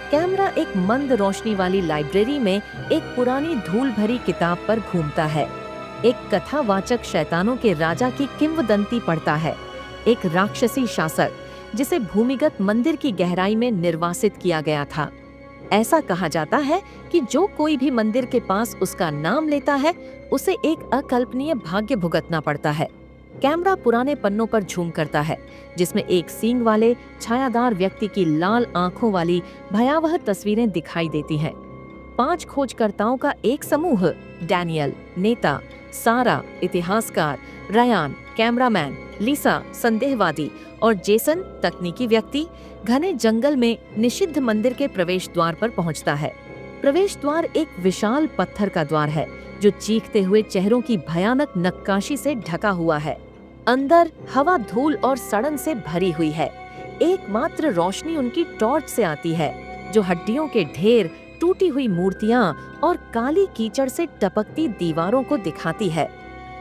Camera एक मंद रोशनी वाली लाइब्रेरी में एक पुरानी धूल भरी किताब पर घूमता है। एक कथावाचक शैतानों के राजा की किंवदंती पढ़ता है। एक राक्षसी शासक जिसे भूमिगत मंदिर की गहराई में निर्वासित किया गया था। ऐसा कहा जाता है कि जो कोई भी मंदिर के पास उसका नाम लेता है, उसे एक अकल्पनीय भाग्य भुगतना पड़ता है। कैमरा पुराने पन्नों पर झूम करता है, जिसमें एक सींग वाले छायादार व्यक्ति की लाल आंखों वाली भयावह तस्वीरें दिखाई देती हैं। 5 खोजकर्ताओं का एक समूह, डैनियल नेता, सारा इतिहासकार, रयान कैमरामैन, लिसा संदेहवादी और जेसन तकनीकी व्यक्ति, घने जंगल में निषिद्ध मंदिर के प्रवेश द्वार पर पहुंचता है। प्रवेश द्वार एक विशाल पत्थर का द्वार है जो चीखते हुए चेहरों की भयानक नक्काशी से ढका हुआ है। अंदर हवा धूल और सड़न से भरी हुई है। एकमात्र रोशनी उनकी टॉर्च से आती है, जो हड्डियों के ढेर, टूटी हुई मूर्तियां और काली कीचड़ से टपकती दीवारों को दिखाती है।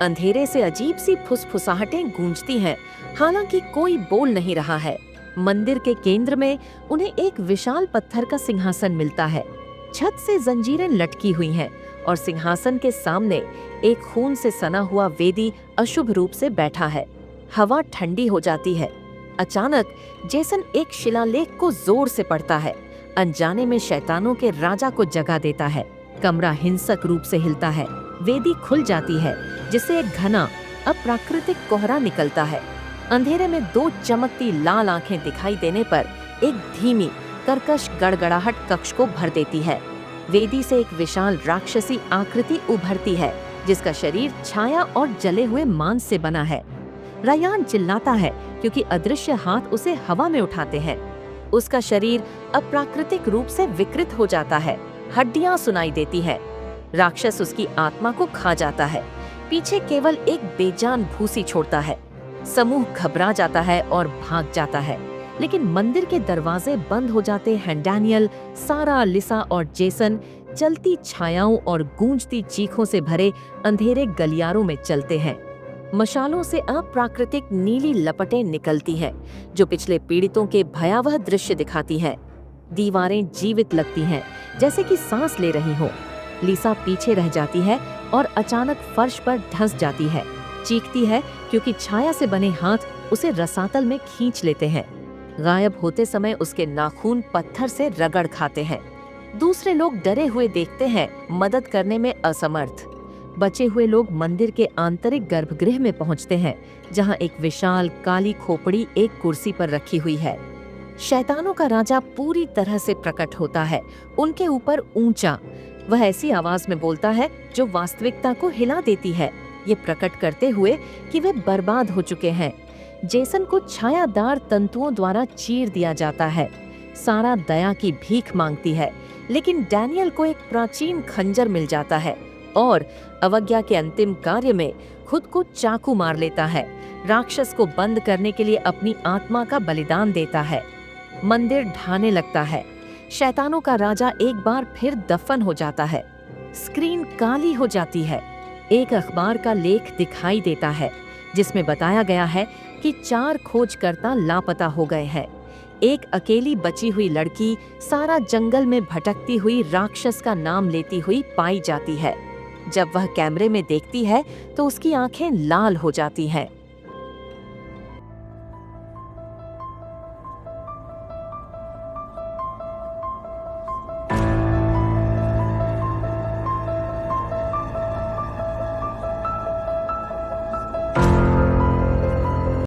अंधेरे से अजीब सी फुसफुसाहटें गूंजती हैं, हालांकि कोई बोल नहीं रहा है। मंदिर के केंद्र में उन्हें एक विशाल पत्थर का सिंहासन मिलता है। छत से जंजीरें लटकी हुई हैं और सिंहासन के सामने एक खून से सना हुआ वेदी अशुभ रूप से बैठा है। हवा ठंडी हो जाती है। अचानक जेसन एक शिलालेख को जोर से पढ़ता है। अनजाने में शैतानों के राजा को जगा देता है। कमरा हिंसक रूप से हिलता है। वेदी खुल जाती है, जिससे एक घना अप्राकृतिक कोहरा निकलता है। अंधेरे में 2 चमकती लाल आंखें दिखाई देने पर एक धीमी कर्कश गड़गड़ाहट कक्ष को भर देती है। वेदी से एक विशाल राक्षसी आकृति उभरती है, जिसका शरीर छाया और जले हुए मांस से बना है। रयान चिल्लाता है क्योंकि अदृश्य हाथ उसे हवा में उठाते हैं। उसका शरीर अप्राकृतिक रूप से विकृत हो जाता है। हड्डियां सुनाई देती है। राक्षस उसकी आत्मा को खा जाता है। पीछे केवल एक बेजान भूसी छोड़ता है। समूह घबरा जाता है और भाग जाता है, लेकिन मंदिर के दरवाजे बंद हो जाते हैं। डैनियल, सारा, लिसा और जेसन चलती छायाओं और गूंजती चीखों से भरे अंधेरे गलियारों में चलते हैं। मशालों से अप्राकृतिक नीली लपटें निकलती हैं, जो पिछले पीड़ितों के भयावह दृश्य दिखाती हैं। दीवारें जीवित लगती हैं, जैसे कि सांस ले रही हो। लिसा पीछे रह जाती है और अचानक फर्श पर धंस जाती है। चीखती है क्योंकि छाया से बने हाथ उसे रसातल में खींच लेते हैं। गायब होते समय उसके नाखून पत्थर से रगड़ खाते हैं। दूसरे लोग डरे हुए देखते हैं, मदद करने में असमर्थ। बचे हुए लोग मंदिर के आंतरिक गर्भगृह में पहुंचते हैं, जहां एक विशाल काली खोपड़ी एक कुर्सी पर रखी हुई है। शैतानों का राजा पूरी तरह से प्रकट होता है, उनके ऊपर ऊंचा। वह ऐसी आवाज में बोलता है जो वास्तविकता को हिला देती है, ये प्रकट करते हुए कि वे बर्बाद हो चुके हैं। जेसन को छायादार तंतुओं द्वारा चीर दिया जाता है। सारा दया की भीख मांगती है, लेकिन डैनियल को एक प्राचीन खंजर मिल जाता है और अवज्ञा के अंतिम कार्य में खुद को चाकू मार लेता है। राक्षस को बंद करने के लिए अपनी आत्मा का बलिदान देता है। मंदिर ढाने लगता है। शैतानों का राजा एक बार फिर दफन हो जाता है। स्क्रीन काली हो जाती है। एक अखबार का लेख दिखाई देता है, जिसमें बताया गया है कि 4 खोजकर्ता लापता हो गए हैं। एक अकेली बची हुई लड़की सारा जंगल में भटकती हुई राक्षस का नाम लेती हुई पाई जाती है। जब वह कैमरे में देखती है तो उसकी आंखें लाल हो जाती हैं।